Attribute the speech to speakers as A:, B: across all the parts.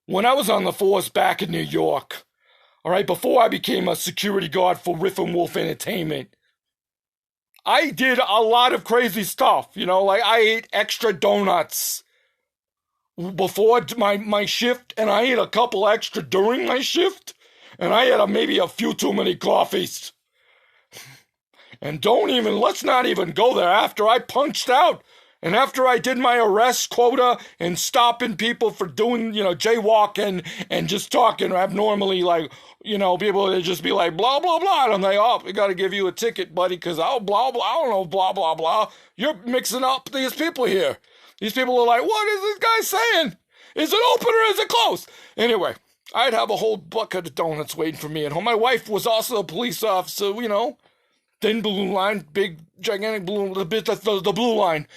A: When I was on the force back in New York, all right, before I became a security guard for Riffnwolf Entertainment, I did a lot of crazy stuff. Like I ate extra donuts before my shift, and I ate a couple extra during my shift, and I had maybe a few too many coffees. And let's not even go there. After I punched out, and after I did my arrest quota and stopping people for doing, jaywalking and just talking abnormally, like, people that just be like, blah, blah, blah. And I'm like, oh, we got to give you a ticket, buddy, because blah, blah, I don't know, blah, blah, blah. You're mixing up these people here. These people are like, what is this guy saying? Is it open or is it closed? Anyway, I'd have a whole bucket of donuts waiting for me at home. My wife was also a police officer, thin blue line, big, gigantic blue, the blue line.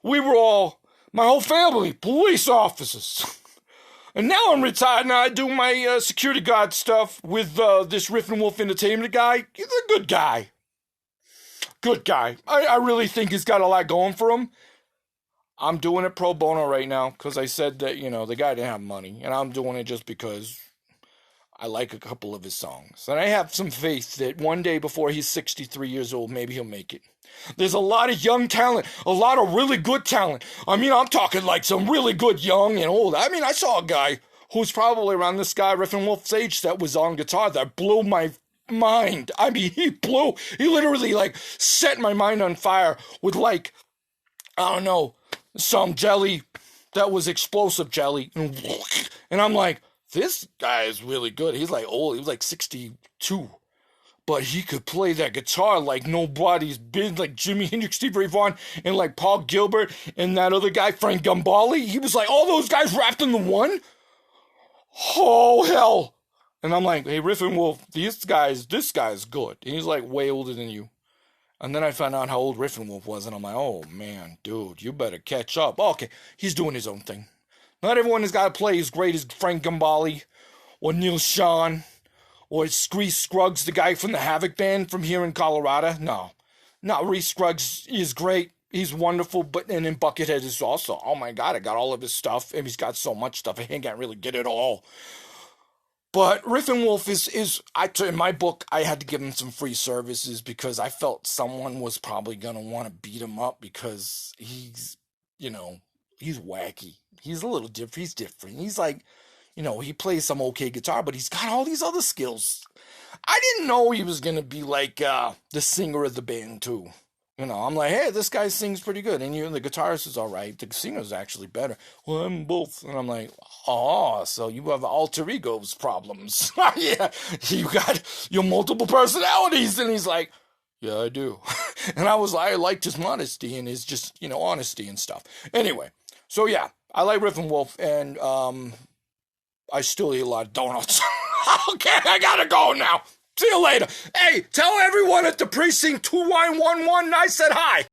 A: We were all, my whole family, police officers. And now I'm retired, and I do my security guard stuff with this Riffnwolf Entertainment guy. He's a good guy. Good guy. I really think he's got a lot going for him. I'm doing it pro bono right now because I said that, the guy didn't have money. And I'm doing it just because I like a couple of his songs. And I have some faith that one day before he's 63 years old, maybe he'll make it. There's a lot of young talent, a lot of really good talent. I mean, I'm talking like some really good young and old. I mean, I saw a guy who's probably around this guy, Riffnwolf's age, that was on guitar that blew my mind. I mean, he literally like set my mind on fire with like, I don't know, some jelly that was explosive jelly. And I'm like, this guy is really good. He's like old. He was like 62. But he could play that guitar like nobody's been, like Jimi Hendrix, Steve Ray Vaughan, and like Paul Gilbert, and that other guy, Frank Gambale. He was like, all those guys wrapped into one? Oh, hell. And I'm like, hey, Riffnwolf, this guy's good. And he's like way older than you. And then I found out how old Riffnwolf was, and I'm like, oh, man, dude, you better catch up. Oh, okay, he's doing his own thing. Not everyone has got to play as great as Frank Gambale or Neil Sean or Reese Scruggs, the guy from the Havoc band from here in Colorado. No, Reese Scruggs is great. He's wonderful, and then Buckethead is also, oh my God, I got all of his stuff, and he's got so much stuff, I can't really get it all. But Riffnwolf in my book, I had to give him some free services because I felt someone was probably going to want to beat him up because he's wacky. He's a little different. He's different. He's like, he plays some okay guitar, but he's got all these other skills. I didn't know he was going to be like the singer of the band, too. I'm like, hey, this guy sings pretty good. And the guitarist is all right. The singer's actually better. Well, I'm both. And I'm like, oh, so you have alter egos problems. Yeah, you got your multiple personalities. And he's like, yeah, I do. And I liked his modesty and his just, honesty and stuff. Anyway, so yeah, I like Riffnwolf, and I still eat a lot of donuts. Okay, I gotta go now. See you later. Hey, tell everyone at the precinct 2911 I said hi.